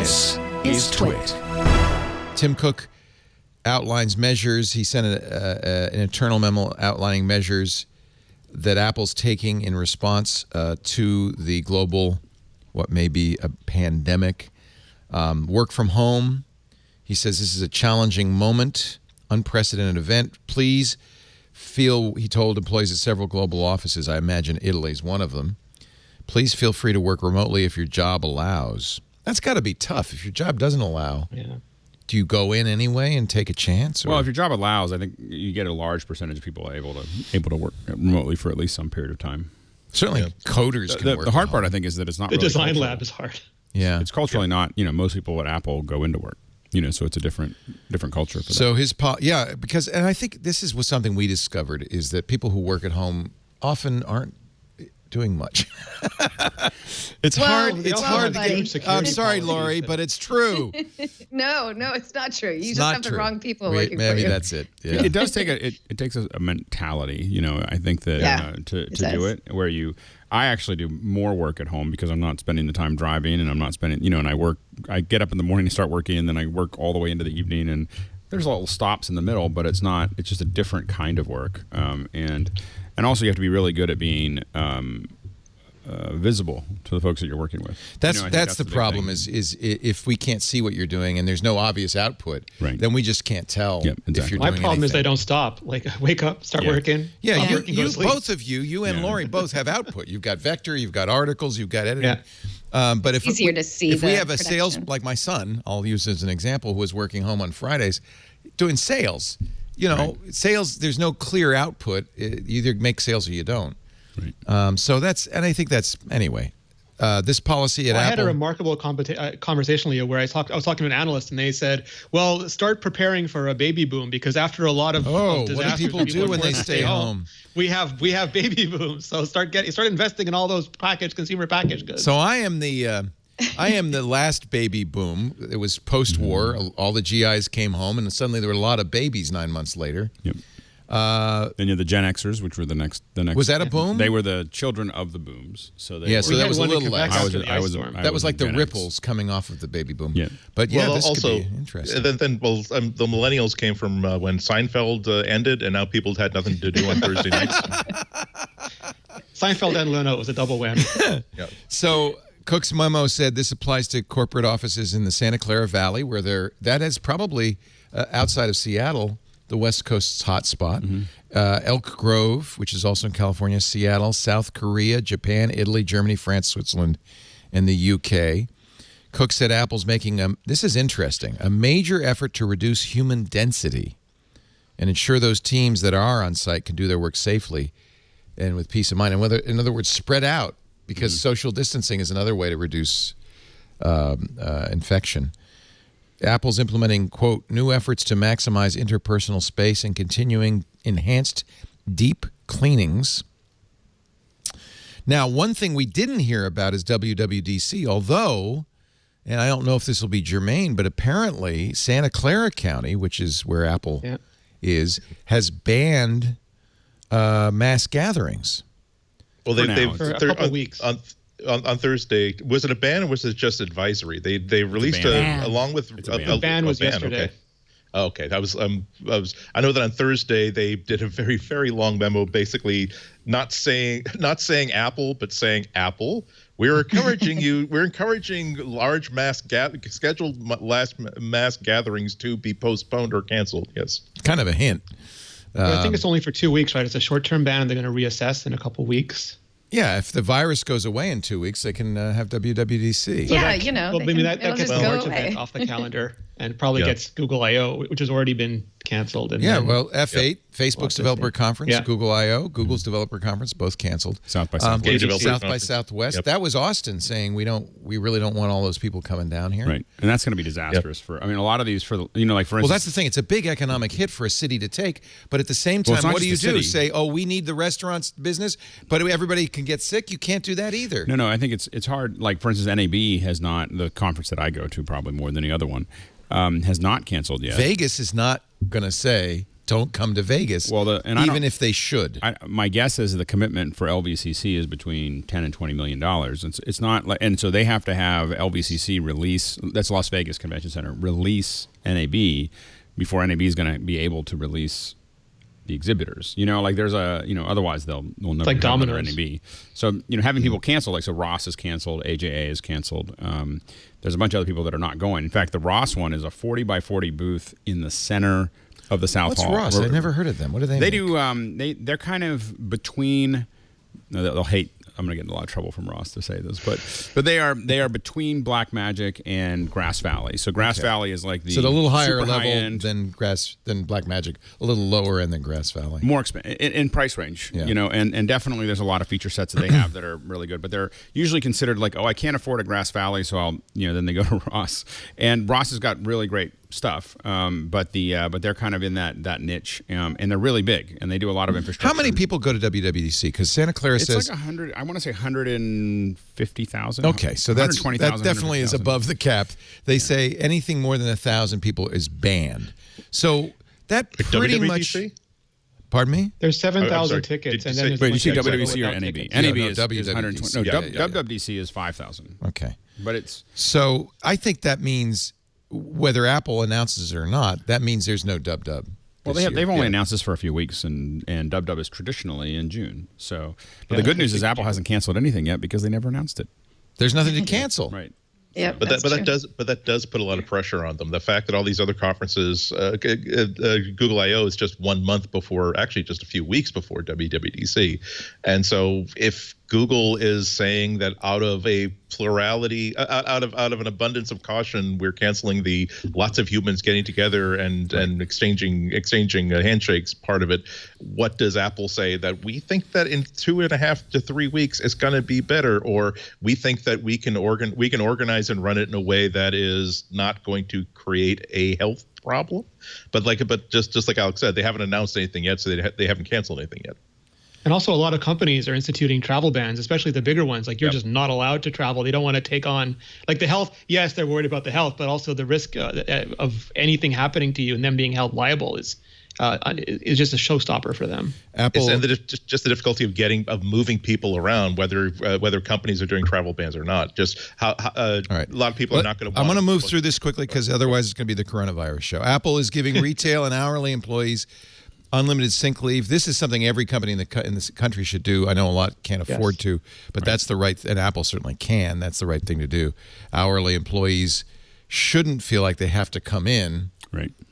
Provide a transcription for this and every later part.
This is TWiT. Tim Cook outlines measures. He sent an internal memo outlining measures that Apple's taking in response to the global, what may be a pandemic. Work from home. He says this is a challenging moment, unprecedented event. Please feel, he told employees at several global offices, I imagine Italy's one of them, please feel free to work remotely if your job allows. That's got to be tough if your job doesn't allow. Yeah. Do you go in anyway and take a chance? Or? Well, if your job allows, I think you get a large percentage of people able to work remotely for at least some period of time. Certainly, coders can work. The hard part, I think, is that it's not. The really design cultural. lab is hard. Yeah, it's culturally not. Most people at Apple go into work. So it's a different culture for that. So because and I think this was something we discovered is that people who work at home often aren't doing much. It's hard. It's hard to get. I'm sorry, Lory, but it's true. No, it's not true. You just have the wrong people working for you. Maybe that's it. Yeah. It does take it takes a mentality. I think that to do it where I actually do more work at home because I'm not spending the time driving and I'm not spending, and I get up in the morning and start working and then I work all the way into the evening and there's little stops in the middle, but it's just a different kind of work. And also you have to be really good at being visible to the folks that you're working with. That's the problem is if we can't see what you're doing and there's no obvious output, then we just can't tell if you're doing My problem is anything. they don't stop. Like wake up, start working. Yeah, you both of you and Lory both have output. You've got vector, you've got articles, you've got editing. But if easier to see if we have a sales, like my son, I'll use as an example, who was working home on Fridays, doing sales. Sales, there's no clear output. You either make sales or you don't. Right. So and I think that's, anyway, this policy at Apple. I had a remarkable conversation, Leo, where I was talking to an analyst and they said, well, start preparing for a baby boom because after a lot of disasters, what do people do when they stay home? We have baby booms. So start investing in all those consumer packaged goods. So I am the last baby boom. It was post-war. All the GIs came home, and suddenly there were a lot of babies 9 months later. Yep. Then you had the Gen Xers, which were the next. Was that a boom? They were the children of the booms. So so that was a little less. That was like the ripples coming off of the baby boom. Yeah. But this also could be interesting. Then the millennials came from when Seinfeld ended, and now people had nothing to do on Thursday nights. Seinfeld and Leno was a double whammy. So Cook's memo said this applies to corporate offices in the Santa Clara Valley, where that is probably outside of Seattle, the West Coast's hot spot. Elk Grove, which is also in California, Seattle, South Korea, Japan, Italy, Germany, France, Switzerland, and the UK. Cook said Apple's making this is interesting, a major effort to reduce human density and ensure those teams that are on site can do their work safely and with peace of mind. And in other words, spread out, because social distancing is another way to reduce infection. Apple's implementing, quote, new efforts to maximize interpersonal space and continuing enhanced deep cleanings. Now, one thing we didn't hear about is WWDC, although, and I don't know if this will be germane, but apparently Santa Clara County, which is where Apple is, has banned mass gatherings. Well, for a couple of weeks. On Thursday, was it a ban or was it just advisory? They released along with a ban was yesterday. Okay. Oh, okay, that was I know that on Thursday they did a very, very long memo, basically not saying Apple, but saying Apple. We're encouraging you. We're encouraging large scheduled mass gatherings to be postponed or canceled. Yes, kind of a hint. I think it's only for 2 weeks, right? It's a short-term ban. They're going to reassess in a couple weeks. Yeah, if the virus goes away in 2 weeks, they can have WWDC. So maybe that gets the March event off the calendar and probably gets Google I/O, which has already been canceled. And F8, Facebook's developer conference, Google I/O, Google's developer conference, both canceled. South by Southwest. South by Southwest. Yep. That was Austin saying we really don't want all those people coming down here. Right, and that's going to be disastrous for. A lot of these like for instance. Well, that's the thing. It's a big economic hit for a city to take, but at the same time, what do you do? Say, we need the restaurants business, but everybody can get sick. You can't do that either. No, I think it's hard. Like for instance, NAB has not, the conference that I go to probably more than any other one, has not canceled yet. Vegas is not going to say don't come to Vegas. Well, even if they should. My guess is the commitment for LVCC is between $10 and $20 million. It's not like, and so they have to have LVCC release. That's Las Vegas Convention Center release NAB before NAB is going to be able to release the exhibitors. Like there's otherwise they'll never like have another dominoes. NAB. So having people cancel, like so Ross is canceled, AJA is canceled. There's a bunch of other people that are not going. In fact, the Ross one is a 40 by 40 booth in the center of the South Hall. What's Ross? I've never heard of them. What do they make? Do they're kind of between. No, they'll hate. I'm going to get in a lot of trouble from Ross to say this, but they are between Black Magic and Grass Valley. So Grass Valley is like the a little higher level high-end, than Black Magic, a little lower end than Grass Valley. More expensive in price range, and definitely there's a lot of feature sets that they have that are really good, but they're usually considered like, I can't afford a Grass Valley, so I'll then they go to Ross, and Ross has got really great stuff, but they're kind of in that niche, and they're really big, and they do a lot of infrastructure. How many people go to WWDC? Because Santa Clara says like 100. I want to say 150,000. Okay, so that definitely is above the cap. They say anything more than 1,000 people is banned. So that pretty much. Pardon me? There's 7,000 tickets, and then wait, you see WWDC or NAB? NAB is WWDC. 120. No, WWDC is 5,000. Okay, but it's so I think that means whether Apple announces it or not, that means there's no Dub. Well, they've only announced this for a few weeks, and Dub is traditionally in June. So, but the good news is Apple hasn't canceled anything yet because they never announced it. There's nothing to cancel. Right. Yeah, but that does put a lot of pressure on them. The fact that all these other conferences, Google I/O is just 1 month before, actually just a few weeks before WWDC, and so if Google is saying that out of a plurality, out of an abundance of caution, we're canceling the lots of humans getting together and exchanging handshakes part of it. What does Apple say? That we think that in 2.5 to 3 weeks it's going to be better, or we think that we can organize and run it in a way that is not going to create a health problem. But just like Alex said, they haven't announced anything yet, so they haven't canceled anything yet. And also, a lot of companies are instituting travel bans, especially the bigger ones. Like, you're just not allowed to travel. They don't want to take on, like, the health. Yes, they're worried about the health, but also the risk of anything happening to you and them being held liable is just a showstopper for them. Apple, and just the difficulty of moving people around, whether companies are doing travel bans or not. Just how a lot of people are not going to. I'm going to move through this quickly because otherwise it's going to be the coronavirus show. Apple is giving retail and hourly employees unlimited sick leave. This is something every company in the country should do. I know a lot can't afford to, but that's the right, and Apple certainly can. That's the right thing to do. Hourly employees shouldn't feel like they have to come in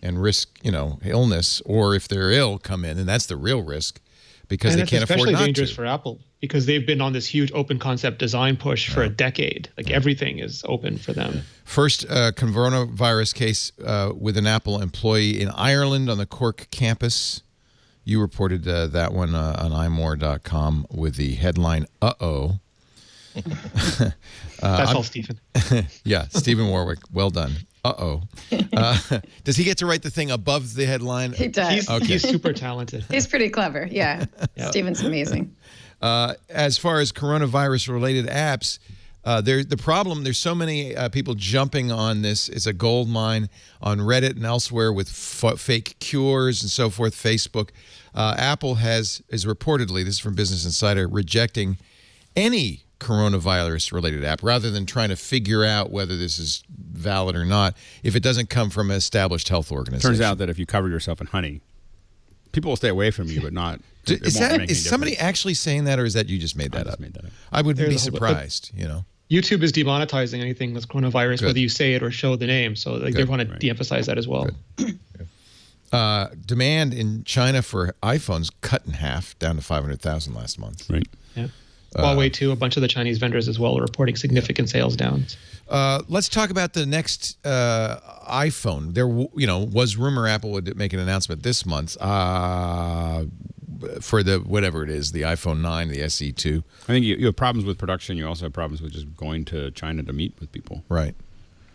and risk, illness, or if they're ill, come in, and that's the real risk because they can't afford not to. It's especially dangerous for Apple because they've been on this huge open concept design push for a decade. Like everything is open for them. First coronavirus case with an Apple employee in Ireland on the Cork campus. You reported that one on imore.com with the headline, "Uh-oh." That's all Stephen. Yeah, Stephen Warwick. Well done. Uh-oh. Does he get to write the thing above the headline? He does. He's super talented. He's pretty clever. Yeah. Stephen's amazing. As far as coronavirus-related apps, there's so many people jumping on this. It's a gold mine on Reddit and elsewhere with fake cures and so forth, Facebook. Apple is reportedly, this is from Business Insider, rejecting any coronavirus-related app rather than trying to figure out whether this is valid or not if it doesn't come from an established health organization. Turns out that if you cover yourself in honey, people will stay away from you, but not. Is somebody actually saying that, or is that you just made that up? I would be surprised, YouTube is demonetizing anything with coronavirus, whether you say it or show the name. So they want to de-emphasize that as well. Demand in China for iPhones cut in half, down to 500,000 last month. Right. Yeah. Huawei too. A bunch of the Chinese vendors as well are reporting significant sales downs. Let's talk about the next iPhone. There, was rumor Apple would make an announcement this month for the whatever it is, the iPhone 9, the SE2. I think you have problems with production. You also have problems with just going to China to meet with people. Right.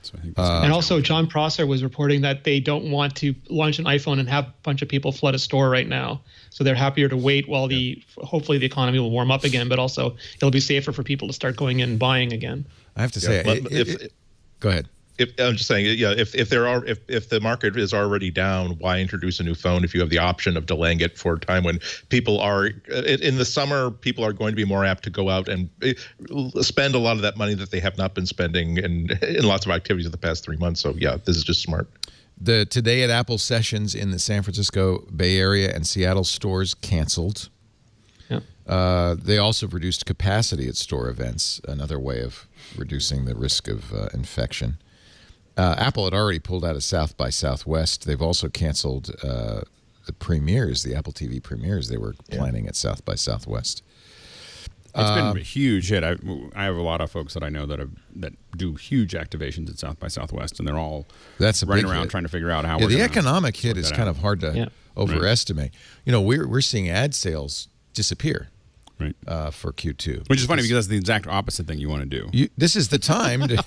So I think and also, John Prosser was reporting that they don't want to launch an iPhone and have a bunch of people flood a store right now. So they're happier to wait while hopefully the economy will warm up again, but also it'll be safer for people to start going in and buying again. I have to say, go ahead. I'm just saying, if the market is already down, why introduce a new phone if you have the option of delaying it for a time when people are in the summer? People are going to be more apt to go out and spend a lot of that money that they have not been spending in lots of activities in the past 3 months. So yeah, this is just smart. The Today at Apple sessions in the San Francisco Bay Area and Seattle stores canceled. Yeah. They also reduced capacity at store events, another way of reducing the risk of infection. Apple had already pulled out of South by Southwest. They've also canceled the premieres, the Apple TV premieres they were planning at South by Southwest. It's been a huge hit. I have a lot of folks that I know that do huge activations at South by Southwest, and they're all running around trying to figure out how we're the economic hit is kind of hard to overestimate. You know, we're seeing ad sales disappear for Q2. Which is funny because that's the exact opposite thing you want to do. This is the time to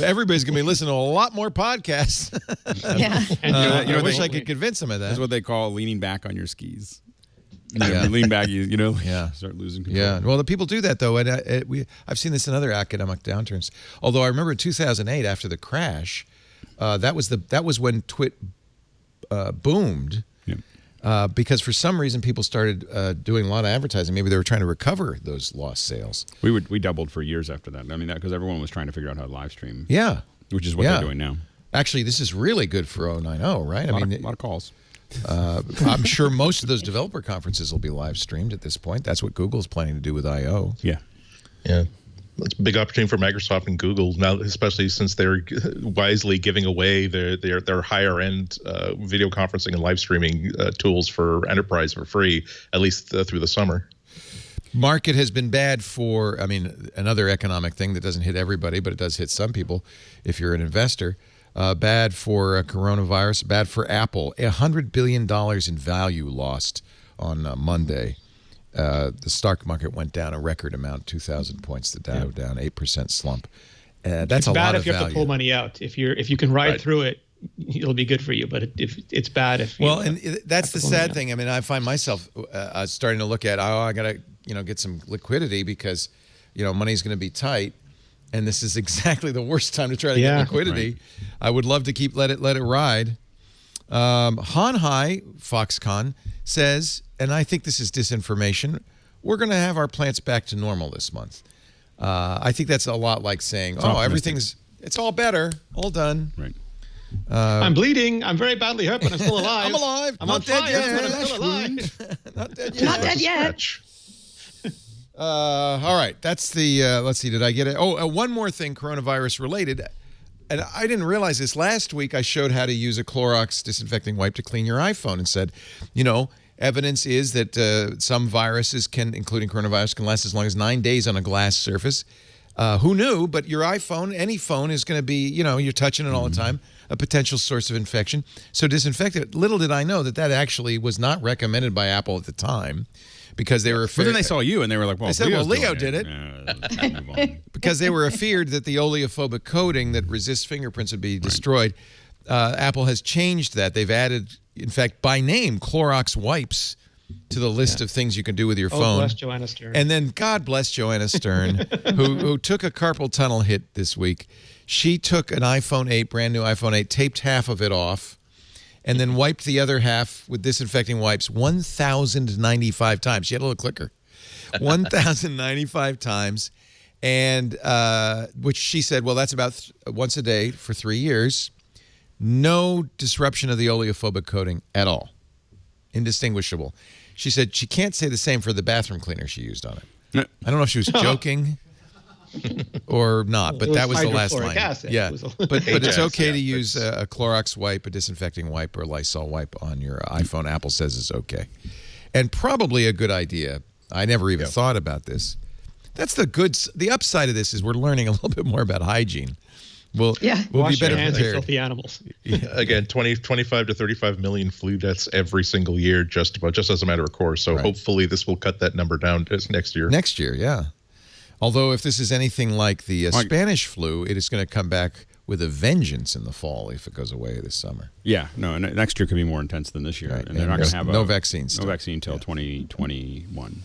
everybody's going to be listening to a lot more podcasts. I wish I could convince them of that. That's what they call leaning back on your skis. You lean back, start losing control. Yeah, well, the people do that, though. And I've seen this in other academic downturns. Although I remember in 2008, after the crash, that was when TWiT boomed. Yeah. Because for some reason, people started doing a lot of advertising. Maybe they were trying to recover those lost sales. We doubled for years after that. I mean, because everyone was trying to figure out how to live stream. Yeah. Which is what they're doing now. Actually, this is really good for 090, right? A lot of calls. I'm sure most of those developer conferences will be live streamed at this point. That's what Google's planning to do with I/O. Yeah. Yeah. It's a big opportunity for Microsoft and Google now, especially since they're wisely giving away their higher end video conferencing and live streaming tools for enterprise for free, at least through the summer. Market has been bad for, another economic thing that doesn't hit everybody, but it does hit some people if you're an investor. Bad for coronavirus, bad for Apple. $100 billion in value lost on Monday. The stock market went down a record amount, 2,000 points. The Dow down 8% slump. That's a lot of value. It's bad if you have to pull money out. If you can ride through it, it'll be good for you. But if it's bad if you and that's the sad thing. I mean, I find myself starting to look at I gotta get some liquidity because money's going to be tight. And this is exactly the worst time to try to get liquidity. Right. I would love to let it ride. Hanhai Foxconn says, and I think this is disinformation, we're going to have our plants back to normal this month. I think that's a lot like saying, it's all better, all done. Right. I'm bleeding. I'm very badly hurt, but I'm still alive. I'm alive. I'm not dead yet. But I'm still alive. Not dead yet. Not dead yet. All right, that's the, let's see, did I get it? One more thing coronavirus related, and I didn't realize this. Last week I showed how to use a Clorox disinfecting wipe to clean your iPhone and said, evidence is that some viruses including coronavirus, can last as long as 9 days on a glass surface. Who knew, but your iPhone, any phone is going to be, you're touching it all the time, a potential source of infection. So disinfect it. Little did I know that actually was not recommended by Apple at the time. Because they were afraid. But then they saw you and they were like, well, Leo did it. Because they were afeared that the oleophobic coating that resists fingerprints would be destroyed. Apple has changed that. They've added, in fact, by name, Clorox wipes to the list of things you can do with your phone. Bless Joanna Stern. And then God bless Joanna Stern, who took a carpal tunnel hit this week. She took an iPhone 8, brand new iPhone 8, taped half of it off, and then wiped the other half with disinfecting wipes 1,095 times. She had a little clicker. 1,095 times. And which she said, well, that's about once a day for 3 years. No disruption of the oleophobic coating at all. Indistinguishable. She said she can't say the same for the bathroom cleaner she used on it. I don't know if she was joking or not, but that was the last line. Yeah, but it's okay to use a Clorox wipe, a disinfecting wipe, or a Lysol wipe on your iPhone. Apple says it's okay. And probably a good idea. I never even thought about this. That's the upside of this is we're learning a little bit more about hygiene. We'll be better prepared. Filthy animals. Again, 25 to 35 million flu deaths every single year, just as a matter of course. So hopefully this will cut that number down next year. Next year, yeah. Although if this is anything like the Spanish flu, it is going to come back with a vengeance in the fall if it goes away this summer. Yeah, next year could be more intense than this year. Right. And they're not going to have no vaccines. No vaccine until 2021.